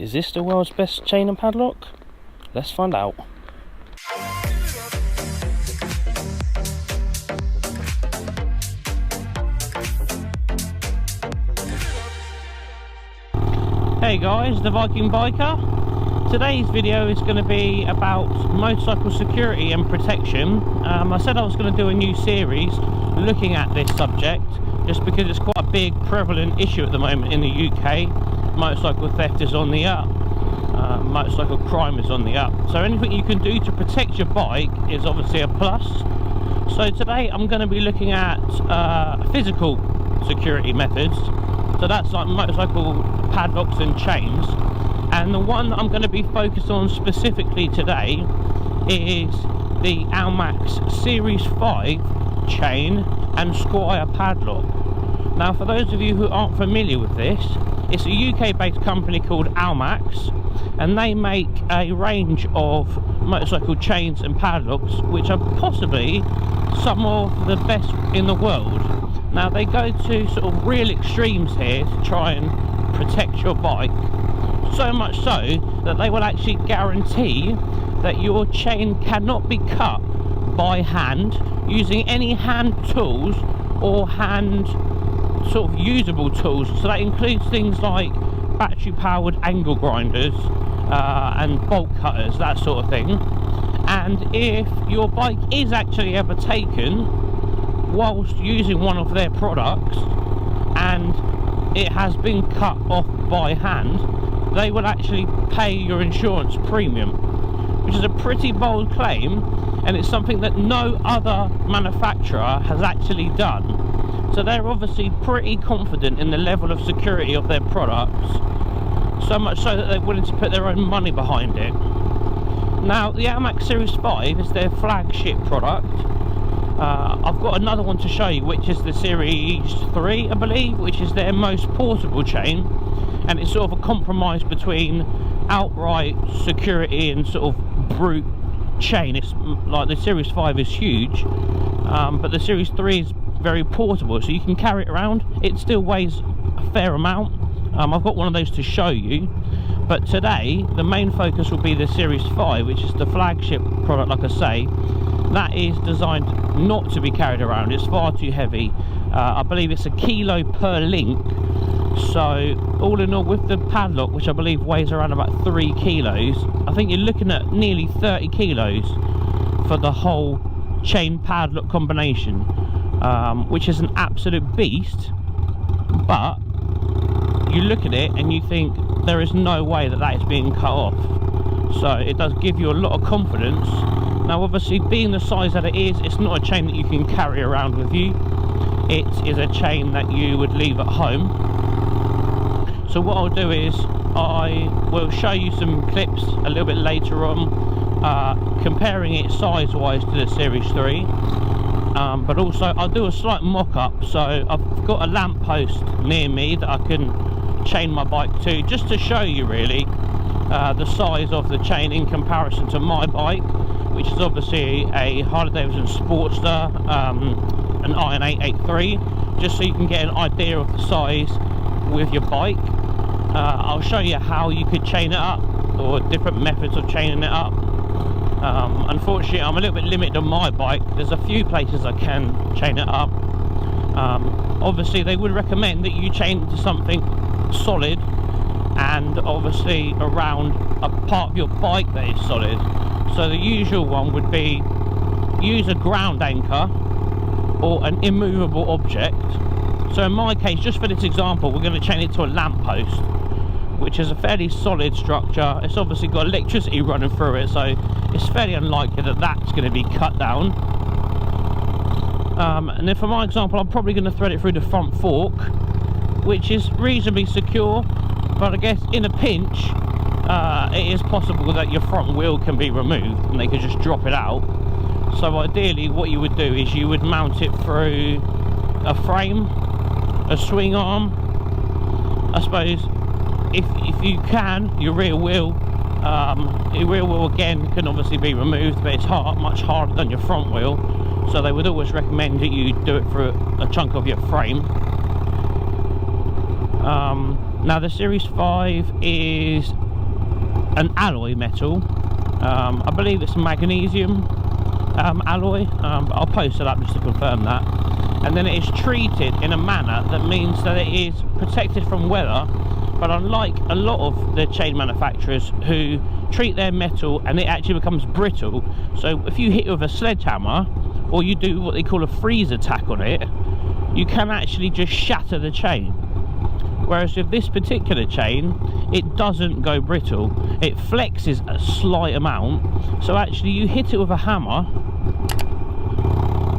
Is this the world's best chain and padlock? Let's find out. Hey guys, the Viking biker. Today's video is going to be about motorcycle security and protection. I said I was going to do a new series looking at this subject just because it's quite a big prevalent issue at the moment in the UK. Motorcycle theft is on the up, motorcycle crime is on the up, so anything you can do to protect your bike is obviously a plus. So today I'm going to be looking at physical security methods, so that's like motorcycle padlocks and chains, and the one that I'm going to be focused on specifically today is the Almax Series 5 chain and Squire padlock. Now, for those of you who aren't familiar with this, it's a UK based company called Almax, and they make a range of motorcycle chains and padlocks which are possibly some of the best in the world. Now, they go to sort of real extremes here to try and protect your bike, so much so that they will actually guarantee that your chain cannot be cut by hand using any hand tools or hand sort of usable tools. So that includes things like battery powered angle grinders and bolt cutters, that sort of thing. And if your bike is actually ever taken whilst using one of their products and it has been cut off by hand, they will actually pay your insurance premium, which is a pretty bold claim, and it's something that no other manufacturer has actually done. So they're obviously pretty confident in the level of security of their products, so much so that they're willing to put their own money behind it. Now, the Almax Series 5 is their flagship product. I've got another one to show you, which is the Series 3, I believe, which is their most portable chain, and it's sort of a compromise between outright security and sort of brute chain. It's like the Series 5 is huge, but the Series 3 is very portable, so you can carry it around. It still weighs a fair amount. I've got one of those to show you, but today the main focus will be the Series 5, which is the flagship product. Like I say, that is designed not to be carried around. It's far too heavy. I believe it's a kilo per link, so all in all, with the padlock, which I believe weighs around about 3 kilos, I think you're looking at nearly 30 kilos for the whole chain padlock combination, which is an absolute beast. But you look at it and you think there is no way that that is being cut off, so it does give you a lot of confidence. Now, obviously, being the size that it is, it's not a chain that you can carry around with you. It is a chain that you would leave at home. So what I'll do is I will show you some clips a little bit later on, comparing it size wise to the Series 3, but also I'll do a slight mock-up. So I've got a lamp post near me that I can chain my bike to, just to show you really the size of the chain in comparison to my bike, which is obviously a Harley-Davidson Sportster, an Iron 883, just so you can get an idea of the size with your bike. I'll show you how you could chain it up, or different methods of chaining it up. Unfortunately, I'm a little bit limited on my bike. There's a few places I can chain it up. Obviously, they would recommend that you chain to something solid, and obviously around a part of your bike that is solid. So the usual one would be use a ground anchor or an immovable object. So in my case, just for this example, we're going to chain it to a lamp post, which is a fairly solid structure. It's obviously got electricity running through it, so it's fairly unlikely that that's going to be cut down. And then for my example, I'm probably going to thread it through the front fork, which is reasonably secure, but I guess in a pinch, it is possible that your front wheel can be removed and they could just drop it out. So ideally, what you would do is you would mount it through a frame, a swing arm. I suppose if you can, your rear wheel again can obviously be removed, but it's much harder than your front wheel, so they would always recommend that you do it through a chunk of your frame. Now the Series 5 is an alloy metal. I believe it's magnesium alloy, but I'll post it up just to confirm that. And then it is treated in a manner that means that it is protected from weather, but unlike a lot of the chain manufacturers who treat their metal and it actually becomes brittle, so if you hit it with a sledgehammer or you do what they call a freeze attack on it, you can actually just shatter the chain. Whereas with this particular chain, it doesn't go brittle, it flexes a slight amount, so actually you hit it with a hammer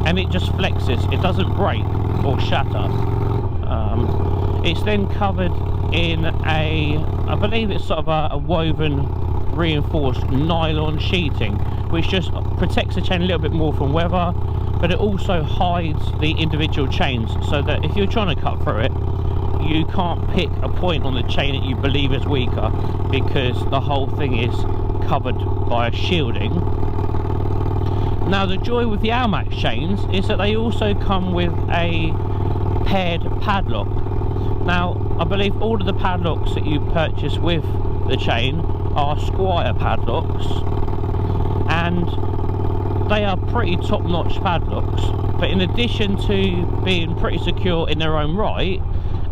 and it just flexes, it doesn't break or shatter. It's then covered in I believe it's sort of a woven reinforced nylon sheeting, which just protects the chain a little bit more from weather, but it also hides the individual chains, so that if you're trying to cut through it, you can't pick a point on the chain that you believe is weaker, because the whole thing is covered by a shielding. Now the joy with the Almax chains is that they also come with a paired padlock. Now I believe all of the padlocks that you purchase with the chain are Squire padlocks, and they are pretty top-notch padlocks, but in addition to being pretty secure in their own right,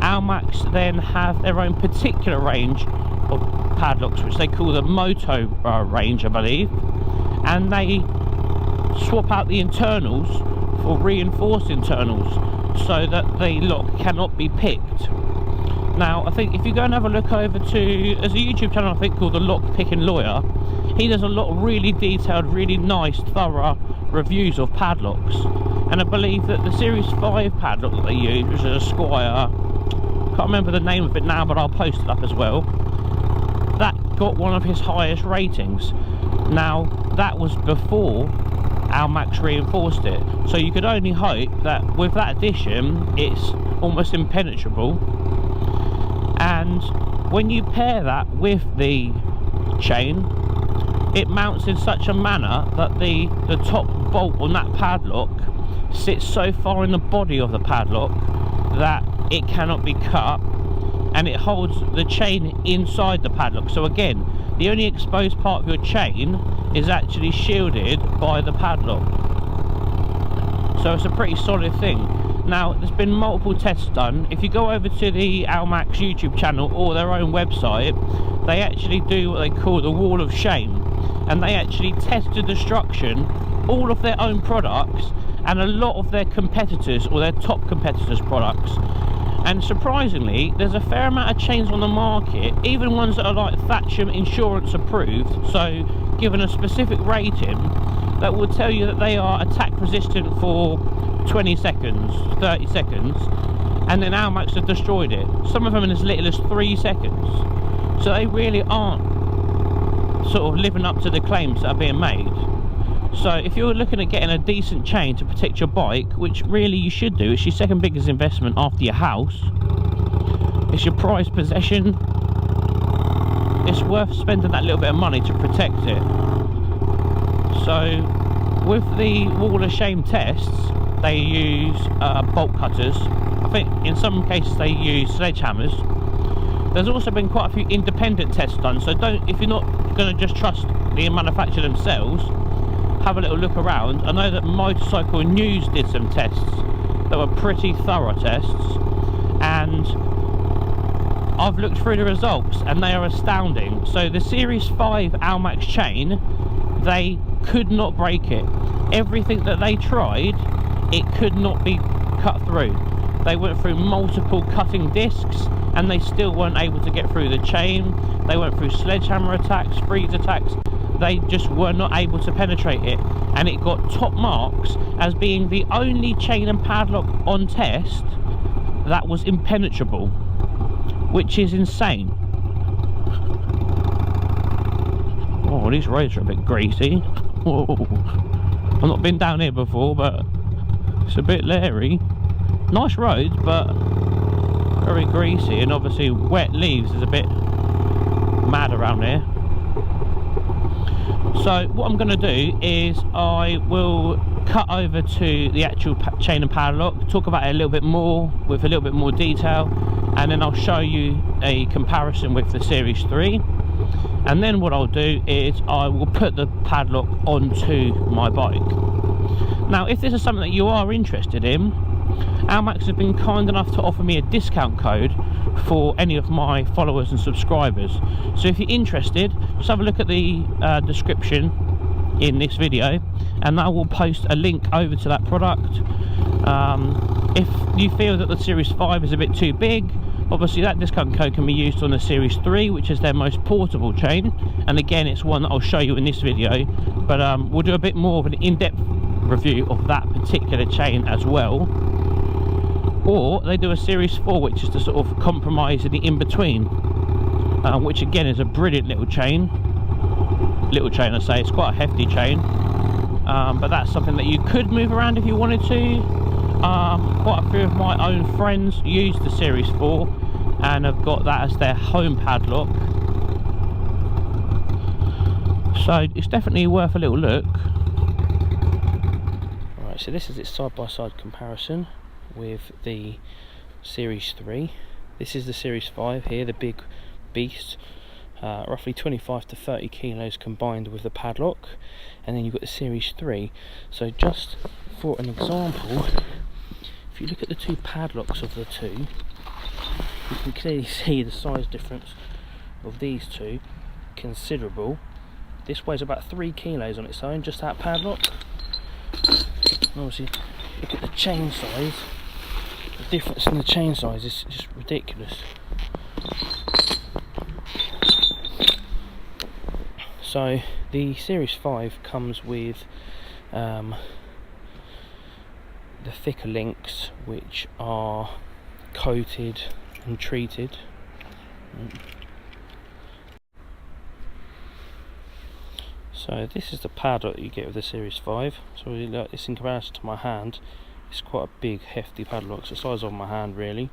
Almax then have their own particular range of padlocks, which they call the Moto range, I believe, and they swap out the internals for reinforced internals so that the lock cannot be picked. Now I think if you go and have a look over to, there's a YouTube channel I think called the Lock Picking Lawyer. He does a lot of really detailed, really nice, thorough reviews of padlocks, and I believe that the Series 5 padlock that they use, which is a Squire, can't remember the name of it now, but I'll post it up as well, that got one of his highest ratings. Now that was before Almax reinforced it, so you could only hope that with that addition it's almost impenetrable. And when you pair that with the chain, it mounts in such a manner that the top bolt on that padlock sits so far in the body of the padlock that it cannot be cut, and it holds the chain inside the padlock. So again, the only exposed part of your chain is actually shielded by the padlock, so it's a pretty solid thing. Now there's been multiple tests done. If you go over to the Almax YouTube channel or their own website, they actually do what they call the Wall of Shame, and they actually test to destruction all of their own products and a lot of their competitors or their top competitors' products. And surprisingly, there's a fair amount of chains on the market, even ones that are like flagship insurance approved, so given a specific rating, that will tell you that they are attack resistant for 20 seconds, 30 seconds, and then Almax have destroyed it. Some of them in as little as 3 seconds. So they really aren't sort of living up to the claims that are being made. So if you're looking at getting a decent chain to protect your bike, which really you should do, it's your second biggest investment after your house, it's your prized possession, it's worth spending that little bit of money to protect it. So with the Wall of Shame tests, they use bolt cutters. I think in some cases they use sledgehammers. There's also been quite a few independent tests done, so if you're not going to just trust the manufacturer themselves, have a little look around. I know that Motorcycle News did some tests that were pretty thorough tests, and I've looked through the results and they are astounding. So the Series 5 Almax chain, they could not break it. Everything that they tried, it could not be cut through. They went through multiple cutting discs and they still weren't able to get through the chain. They went through sledgehammer attacks, freeze attacks. They just were not able to penetrate it, and it got top marks as being the only chain and padlock on test that was impenetrable, which is insane. Oh, these roads are a bit greasy. Whoa. I've not been down here before, but it's a bit leery. Nice roads, but very greasy, and obviously wet leaves is a bit mad around here. So what I'm going to do is I will cut over to the actual chain and padlock, talk about it a little bit more with a little bit more detail, and then I'll show you a comparison with the Series 3, and then what I'll do is I will put the padlock onto my bike. Now if this is something that you are interested in, Almax have been kind enough to offer me a discount code for any of my followers and subscribers. So if you're interested, just have a look at the description in this video, and I will post a link over to that product. If you feel that the Series 5 is a bit too big, obviously that discount code can be used on the Series 3, which is their most portable chain, and again it's one that I'll show you in this video, but we'll do a bit more of an in-depth review of that particular chain as well. Or they do a Series 4, which is the sort of compromise in the in-between, which again is a brilliant little chain. I say, it's quite a hefty chain, but that's something that you could move around if you wanted to. Quite a few of my own friends use the Series 4 and have got that as their home padlock, so it's definitely worth a little look. Alright, so this is its side-by-side comparison with the Series 3. This is the Series 5 here, the big beast, roughly 25 to 30 kilos combined with the padlock, and then you've got the Series 3. So just for an example, if you look at the two padlocks of the two, you can clearly see the size difference of these two, considerable. This weighs about 3 kilos on its own, just that padlock. And obviously look at the chain size. The difference in the chain size is just ridiculous. So the Series 5 comes with the thicker links, which are coated and treated. So this is the padlock that you get with the Series 5. So really like this in comparison to my hand. It's quite a big, hefty padlock. It's the size of my hand, really.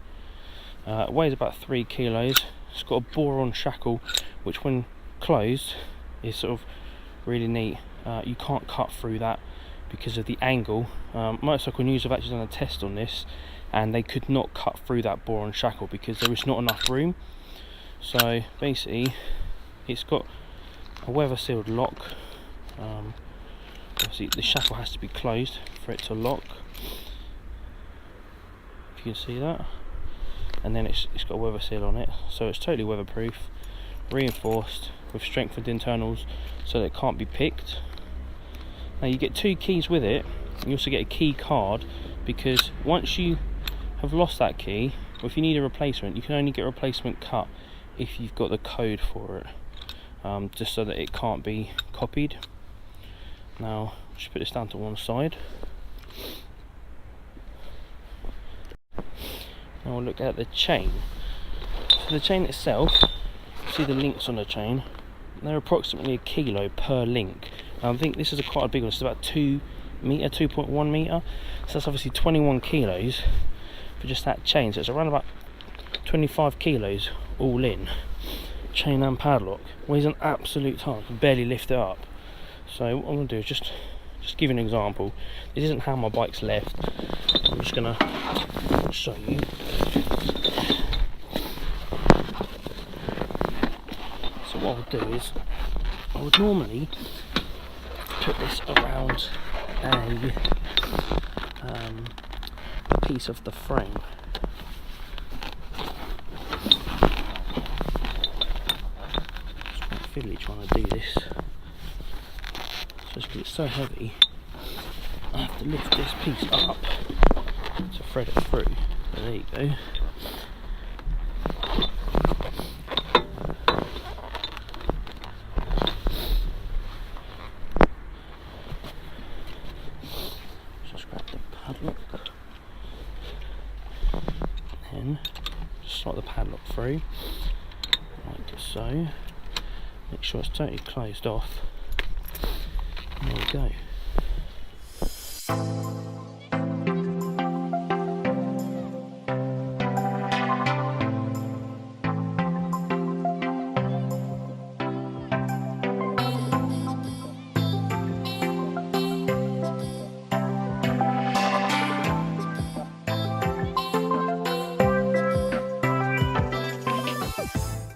It weighs about 3 kilos. It's got a boron shackle, which when closed is sort of really neat. You can't cut through that because of the angle. Motorcycle News have actually done a test on this, and they could not cut through that boron shackle because there was not enough room. So basically, it's got a weather sealed lock. Obviously the shackle has to be closed for it to lock, if you can see that, and then it's got a weather seal on it, so it's totally weatherproof, reinforced with strengthened internals so that it can't be picked. Now you get 2 keys with it. You also get a key card, because once you have lost that key, or if you need a replacement, you can only get a replacement cut if you've got the code for it, just so that it can't be copied. Now just put this down to one side. Now we'll look at the chain. So the chain itself, see the links on the chain, they're approximately 1 kilo per link. I think this is quite a big one. It's about 2 meter, 2.1 meter. So that's obviously 21 kilos for just that chain. So it's around about 25 kilos all in. Chain and padlock. Weighs an absolute ton. I can barely lift it up. So what I'm going to do is just give you an example. This isn't how my bike's left. I'm just going to show you. So what I'll do is, I would normally put this around a piece of the frame. It's quite fiddly trying to do this. Just because it's so heavy, I have to lift this piece up to thread it through. So there you go. Slot the padlock through like so. Make sure it's totally closed off. There you go.